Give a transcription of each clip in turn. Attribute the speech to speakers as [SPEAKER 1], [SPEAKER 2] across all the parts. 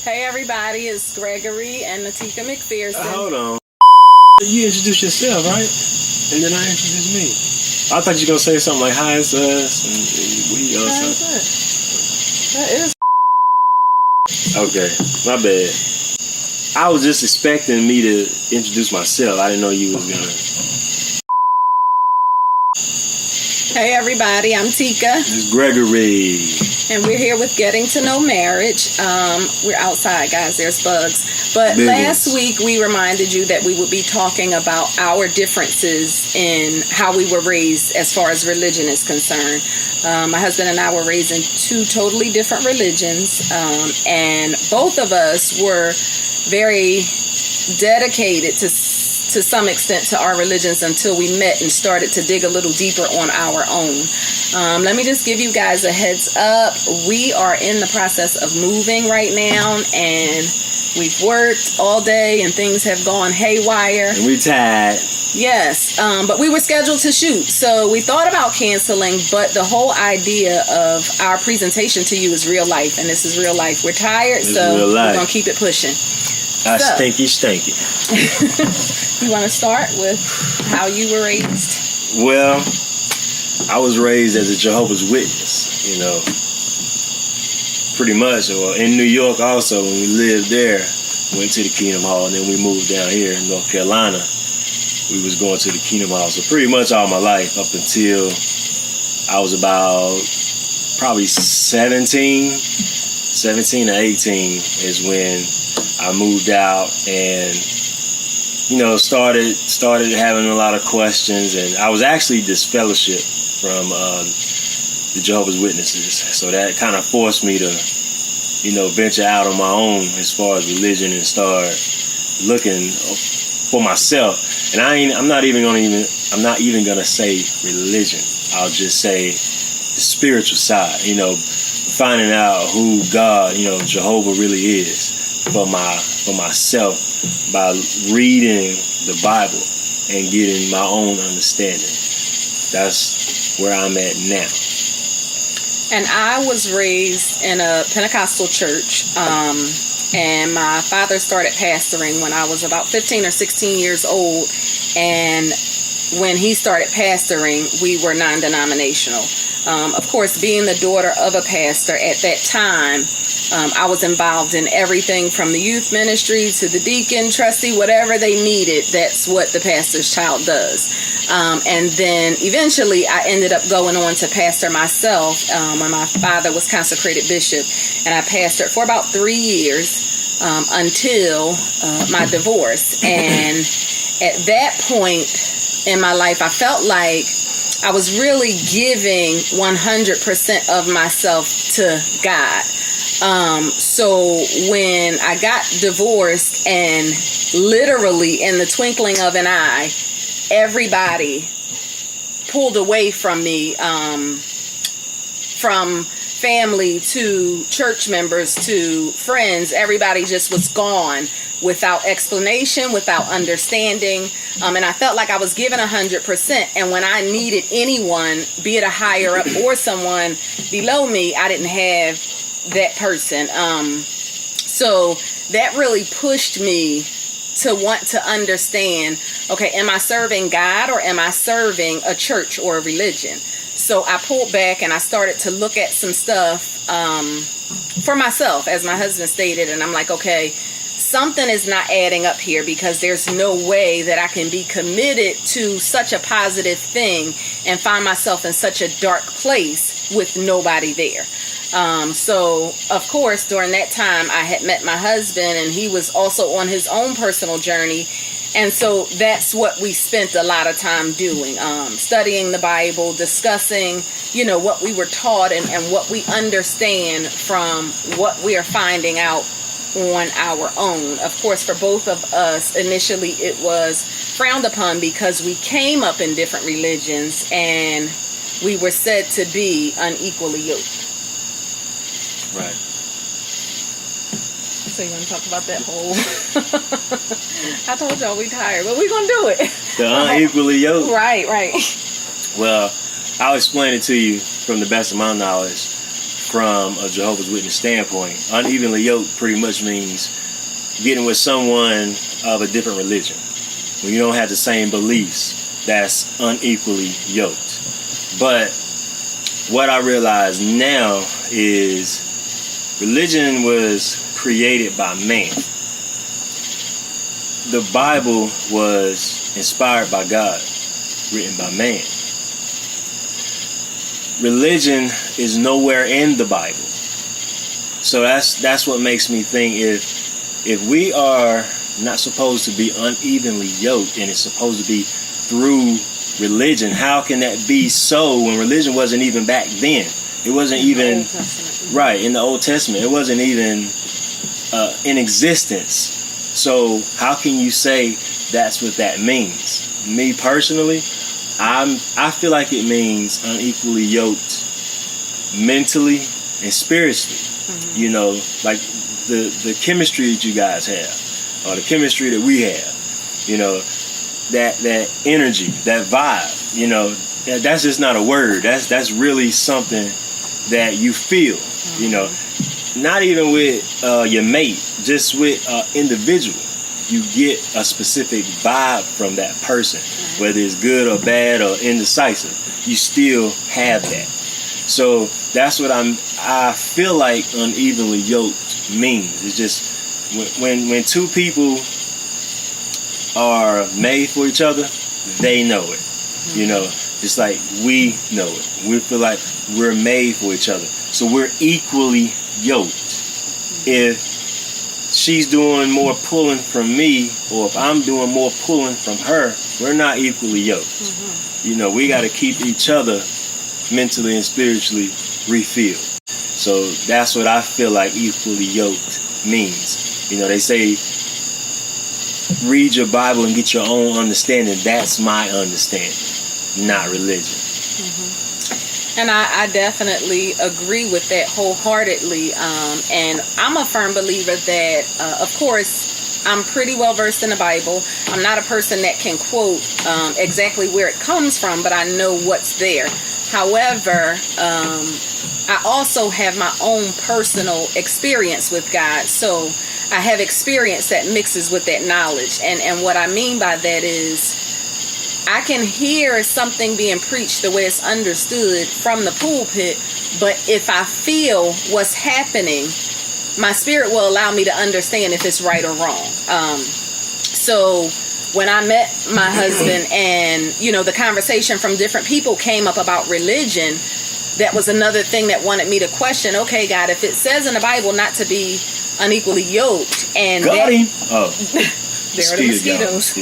[SPEAKER 1] Hey everybody, it's Gregory and Natika McPherson.
[SPEAKER 2] Hold on. You introduce yourself, right? And then I introduce me. I thought you were going to say something like, hi, it's us, and we or something.
[SPEAKER 1] That is.
[SPEAKER 2] Okay, my bad. I was just expecting me to introduce myself. I didn't know you was going to.
[SPEAKER 1] Hey everybody, I'm Tika.
[SPEAKER 2] It's Gregory.
[SPEAKER 1] And we're here with Getting to Know Marriage. We're outside, guys. There's bugs. But
[SPEAKER 2] Big
[SPEAKER 1] last
[SPEAKER 2] ones.
[SPEAKER 1] week we reminded you that we would be talking about our differences in how we were raised as far as religion is concerned. My husband and I were raised in two totally different religions. And both of us were very dedicated to some extent to our religions until we met and started to dig a little deeper on our own. Let me just give you guys a heads up. We are in the process of moving right now, and we've worked all day and things have gone haywire.
[SPEAKER 2] And we tired.
[SPEAKER 1] Yes, but we were scheduled to shoot, so we thought about canceling, but the whole idea of our presentation to you is real life, and this is real life. We're tired, so we're going to keep it pushing.
[SPEAKER 2] Stinky.
[SPEAKER 1] You want to start with how you were raised?
[SPEAKER 2] Well, I was raised as a Jehovah's Witness, pretty much. Or in New York also, when we lived there, went to the Kingdom Hall, and then we moved down here in North Carolina. We was going to the Kingdom Hall. So pretty much all my life up until I was about probably 17 or 18 is when I moved out and started having a lot of questions, and I was actually disfellowship from the Jehovah's Witnesses, so that kind of forced me to venture out on my own as far as religion and start looking for myself. And I'm not even gonna say religion. I'll just say the spiritual side, finding out who God, Jehovah really is for myself by reading the Bible and getting my own understanding. That's where I'm at now.
[SPEAKER 1] And I was raised in a Pentecostal church, and my father started pastoring when I was about 15 or 16 years old, and when he started pastoring, we were non-denominational. Of course, being the daughter of a pastor at that time, I was involved in everything from the youth ministry to the deacon, trustee, whatever they needed. That's what the pastor's child does. And then eventually I ended up going on to pastor myself when my father was consecrated bishop. And I pastored for about 3 years until my divorce. And at that point in my life, I felt like I was really giving 100% of myself to God. So when I got divorced, and literally in the twinkling of an eye, everybody pulled away from me, from family to church members to friends. Everybody just was gone without explanation, without understanding. And I felt like I was given 100%. And when I needed anyone, be it a higher up or someone below me, I didn't have that person. So that really pushed me to want to understand, okay, am I serving God or am I serving a church or a religion? So I pulled back and I started to look at some stuff for myself, as my husband stated, and I'm like, okay, something is not adding up here, because there's no way that I can be committed to such a positive thing and find myself in such a dark place with nobody there. So, of course, during that time, I had met my husband, and he was also on his own personal journey. And so that's what we spent a lot of time doing, studying the Bible, discussing, what we were taught and what we understand from what we are finding out on our own. Of course, for both of us, initially it was frowned upon because we came up in different religions and we were said to be unequally yoked.
[SPEAKER 2] Right.
[SPEAKER 1] So you want to talk about that whole... I told y'all we tired, but we're going to do it.
[SPEAKER 2] The unequally yoked.
[SPEAKER 1] Right.
[SPEAKER 2] Well, I'll explain it to you from the best of my knowledge. from a Jehovah's Witness standpoint. Unevenly yoked pretty much means getting with someone of a different religion. When you don't have the same beliefs, that's unequally yoked. But what I realize now is religion was created by man. The Bible was inspired by God, written by man. Religion is nowhere in the Bible. So that's what makes me think if we are not supposed to be unevenly yoked and it's supposed to be through religion, how can that be so when religion wasn't even back then? It wasn't even right in the Old Testament. It wasn't even in existence. So how can you say that's what that means? Me personally, I feel like it means unequally yoked mentally and spiritually. Mm-hmm. You know, like the chemistry that you guys have, or the chemistry that we have. You know, that energy, that vibe. You know, that's just not a word. That's really something that you feel. Mm-hmm. You know, not even with your mate, just with individual. You get a specific vibe from that person, whether it's good or bad or indecisive. You still have that. So that's what I feel like unevenly yoked means. It's just when two people are made for each other, they know it. You know, just like we know it. We feel like we're made for each other. So we're equally yoked. If she's doing more pulling from me, or if I'm doing more pulling from her, we're not equally yoked. Mm-hmm. You know, we got to keep each other mentally and spiritually refilled. So that's what I feel like equally yoked means. You know, they say, read your Bible and get your own understanding. That's my understanding, not religion.
[SPEAKER 1] Mm-hmm. And I definitely agree with that wholeheartedly. And I'm a firm believer that, of course, I'm pretty well versed in the Bible. I'm not a person that can quote exactly where it comes from, but I know what's there. However, I also have my own personal experience with God. So I have experience that mixes with that knowledge. And what I mean by that is, I can hear something being preached the way it's understood from the pulpit, but if I feel what's happening, my spirit will allow me to understand if it's right or wrong. So when I met my husband and, you know, the conversation from different people came up about religion, that was another thing that wanted me to question, okay, God, if it says in the Bible not to be unequally yoked, and
[SPEAKER 2] got him. Oh.
[SPEAKER 1] There are the mosquitoes.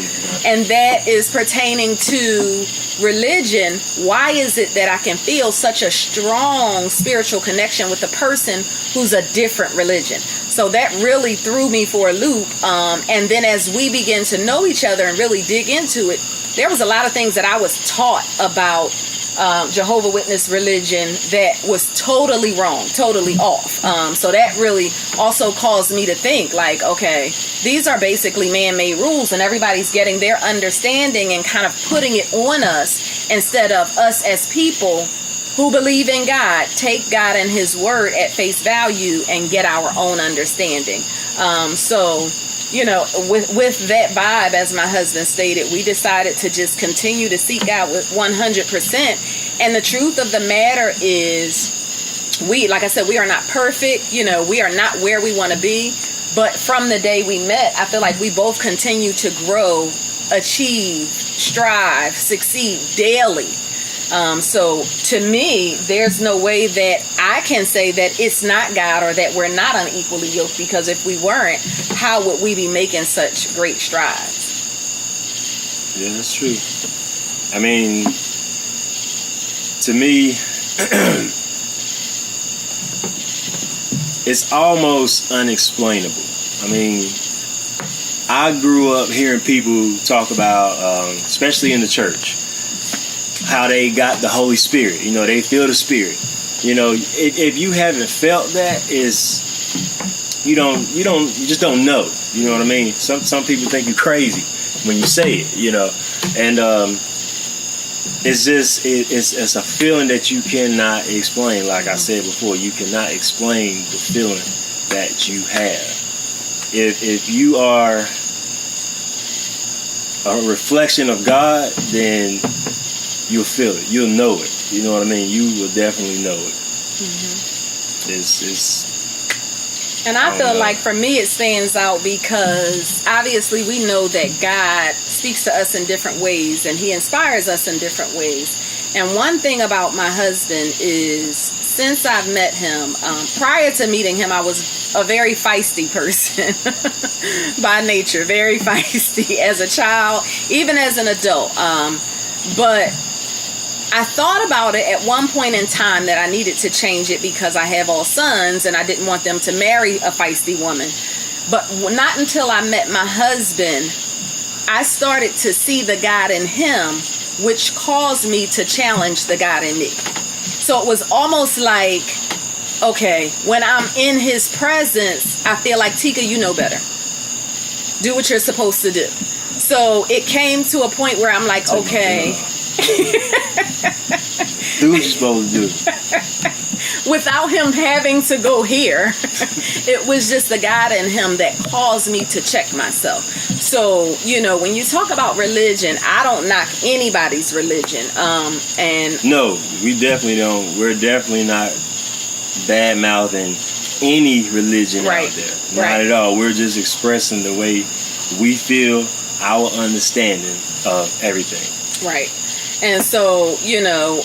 [SPEAKER 1] And that is pertaining to religion. Why is it that I can feel such a strong spiritual connection with a person who's a different religion? So that really threw me for a loop. And then as we begin to know each other and really dig into it, there was a lot of things that I was taught about Jehovah's Witness religion that was totally wrong, totally off. So that really also caused me to think like, okay, these are basically man-made rules and everybody's getting their understanding and kind of putting it on us instead of us as people who believe in God, take God and his word at face value and get our own understanding. So, you know, with that vibe, as my husband stated, we decided to just continue to seek God with 100%. And the truth of the matter is, like I said, we are not perfect. You know, we are not where we want to be. But from the day we met, I feel like we both continue to grow, achieve, strive, succeed daily. So to me, there's no way that I can say that it's not God or that we're not unequally yoked, because if we weren't, how would we be making such great strides?
[SPEAKER 2] Yeah, that's true. I mean, to me, it's almost unexplainable. I mean, I grew up hearing people talk about, especially in the church, how they got the Holy Spirit. You know, they feel the Spirit. You know, if you haven't felt that, you just don't know. You know what I mean? Some people think you're crazy when you say it. You know, and it's just it's a feeling that you cannot explain. Like I said before, you cannot explain the feeling that you have. If you are a reflection of God, then you'll feel it. You'll know it. You know what I mean? You will definitely know it.
[SPEAKER 1] And I feel like for me it stands out because obviously we know that God speaks to us in different ways and he inspires us in different ways. And one thing about my husband is since I've met him, prior to meeting him, I was a very feisty person by nature, very feisty as a child, even as an adult. But I thought about it at one point in time that I needed to change it because I have all sons and I didn't want them to marry a feisty woman. But not until I met my husband, I started to see the God in him, which caused me to challenge the God in me. So it was almost like, okay, when I'm in his presence, I feel like, Tika, you know better. Do what you're supposed to do. So it came to a point where I'm like, okay.
[SPEAKER 2] Do what you're supposed to do.
[SPEAKER 1] Without him having to go here, it was just the God in him that caused me to check myself. So, you know, when you talk about religion, I don't knock anybody's religion. And
[SPEAKER 2] no, we definitely don't. We're definitely not bad mouthing any religion out there. Not at all. We're just expressing the way we feel, our understanding of everything.
[SPEAKER 1] Right. And so, you know,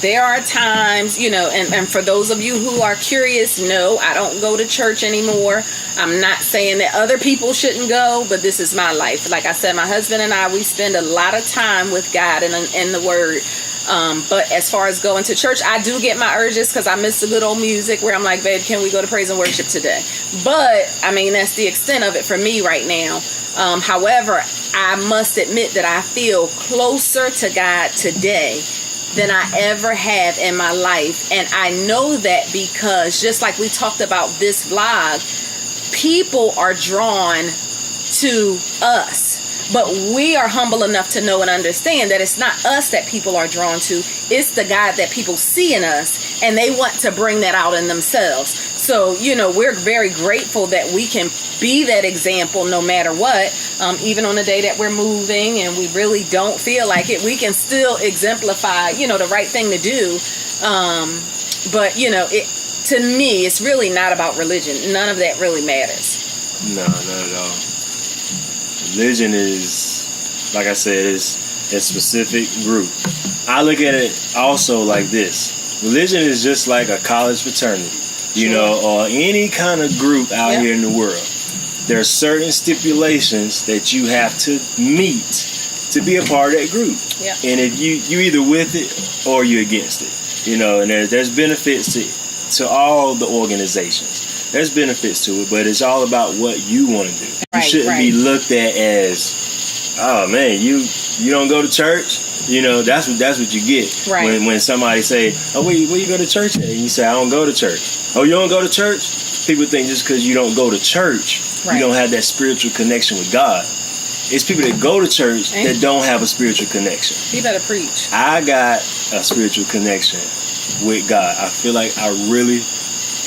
[SPEAKER 1] there are times, you know, and for those of you who are curious, no, I don't go to church anymore. I'm not saying that other people shouldn't go, but this is my life. Like I said, my husband and I, we spend a lot of time with God and the Word. But as far as going to church, I do get my urges because I miss the good old music where I'm like, babe, can we go to praise and worship today? But, I mean, that's the extent of it for me right now. However, I must admit that I feel closer to God today than I ever have in my life. And I know that because just like we talked about this vlog, people are drawn to us. But we are humble enough to know and understand that it's not us that people are drawn to. It's the God that people see in us, and they want to bring that out in themselves. So, you know, we're very grateful that we can be that example no matter what. Even on the day that we're moving and we really don't feel like it, we can still exemplify, you know, the right thing to do. But, you know, to me, it's really not about religion. None of that really matters.
[SPEAKER 2] No, not at all. Religion is, like I said, is a specific group. I look at it also like this. Religion is just like a college fraternity, you know, or any kind of group out here in the world. There are certain stipulations that you have to meet to be a part of that group. Yeah. And if you either with it or you're against it, you know, and there's benefits to all the organizations. There's benefits to it, but it's all about what you want to do. You shouldn't be looked at as, oh man, you don't go to church. You know, that's what you get when somebody say, oh, where you go to church at? And you say, I don't go to church. Oh, you don't go to church? People think just because you don't go to church, you don't have that spiritual connection with God. It's people that go to church that don't have a spiritual connection.
[SPEAKER 1] You better preach.
[SPEAKER 2] I got a spiritual connection with God. I feel like I really,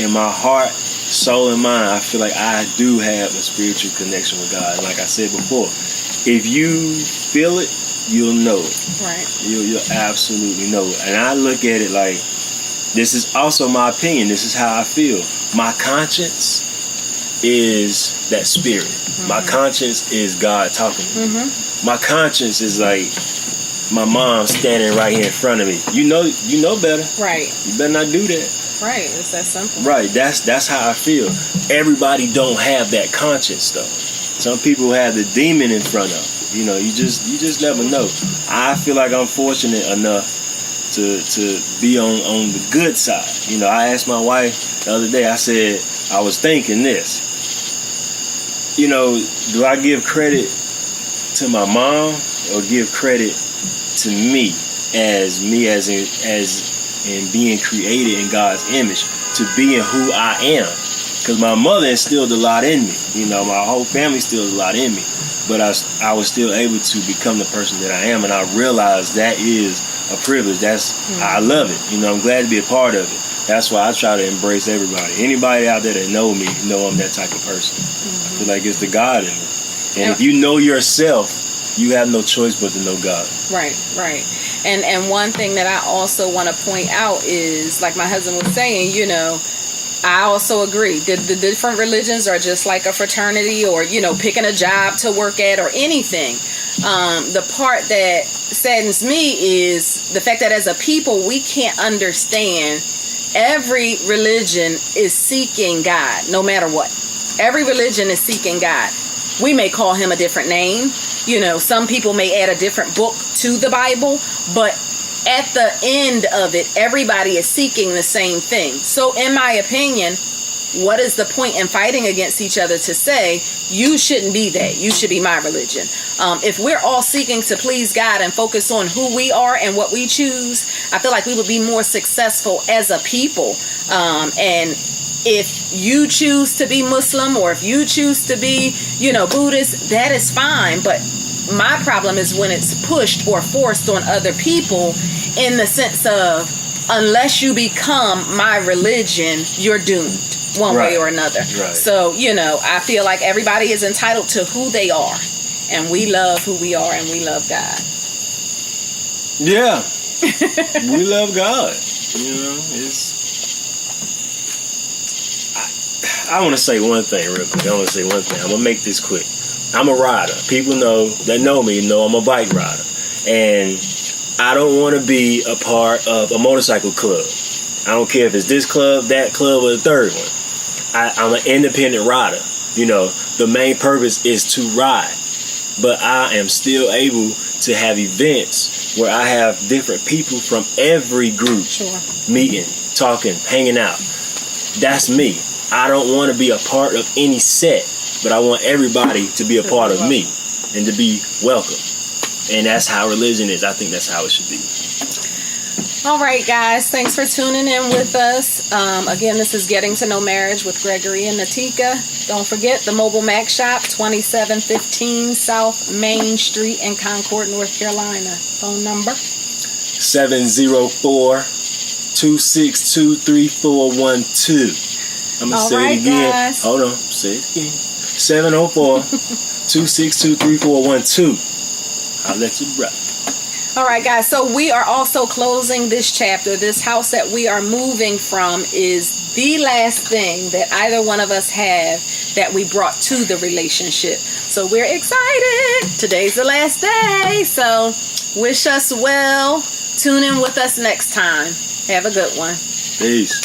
[SPEAKER 2] in my heart, soul and mind, I feel like I do have a spiritual connection with God. And like I said before, if you feel it, you'll know it. Right. You'll absolutely know it. And I look at it like, this is also my opinion. This is how I feel. My conscience is that spirit. Mm-hmm. My conscience is God talking to me. Mm-hmm. My conscience is like my mom standing right here in front of me. You know better. Right. You better not do that.
[SPEAKER 1] Right, it's that simple.
[SPEAKER 2] Right, that's how I feel. Everybody don't have that conscience though. Some people have the demon in front of them. You know, you just never know. I feel like I'm fortunate enough to be on the good side. You know, I asked my wife the other day, I said, I was thinking this. You know, do I give credit to my mom or give credit to me as in being created in God's image, to being who I am? because my mother instilled a lot in me. You know, my whole family instilled a lot in me. But I was still able to become the person that I am, and I realized that is a privilege. I love it. You know, I'm glad to be a part of it. That's why I try to embrace everybody. Anybody out there that know me, know I'm that type of person. I feel like it's the God in me. And if you know yourself, you have no choice but to know God.
[SPEAKER 1] Right. And one thing that I also want to point out is, like my husband was saying, you know, I also agree. The different religions are just like a fraternity, or, you know, picking a job to work at or anything. The part that saddens me is the fact that as a people, we can't understand every religion is seeking God, no matter what. Every religion is seeking God. We may call him a different name. You know, some people may add a different book to the Bible, but at the end of it, everybody is seeking the same thing. So in my opinion, what is the point in fighting against each other to say, you shouldn't be that, you should be my religion? If we're all seeking to please God and focus on who we are and what we choose, I feel like we would be more successful as a people. And if you choose to be Muslim, or if you choose to be, you know, Buddhist, that is fine. But my problem is when it's pushed or forced on other people, in the sense of, unless you become my religion, you're doomed one way or another.
[SPEAKER 2] Right.
[SPEAKER 1] So, you know, I feel like everybody is entitled to who they are, and we love who we are, and we love God.
[SPEAKER 2] Yeah. We love God. You know, I want to say one thing real quick. I'm going to make this quick. I'm a rider. People that know me know I'm a bike rider. And I don't want to be a part of a motorcycle club. I don't care if it's this club, that club, or the third one. I'm an independent rider. You know, the main purpose is to ride. But I am still able to have events where I have different people from every group meeting, talking, hanging out. That's me. I don't want to be a part of any set, but I want everybody to be a part of me and to be welcome. And that's how religion is. I think that's how it should be.
[SPEAKER 1] All right, guys. Thanks for tuning in with us. Again, this is Getting to Know Marriage with Gregory and Natika. Don't forget the Mobile Mac Shop, 2715 South Main Street in Concord, North Carolina. Phone number?
[SPEAKER 2] 704-262-3412. I'm going to say it again. Guys. Hold on. Say it again. 704-262-3412. I'll let you rock.
[SPEAKER 1] All right, guys. So we are also closing this chapter. This house that we are moving from is the last thing that either one of us have that we brought to the relationship. So we're excited. Today's the last day. So wish us well. Tune in with us next time. Have a good one.
[SPEAKER 2] Peace.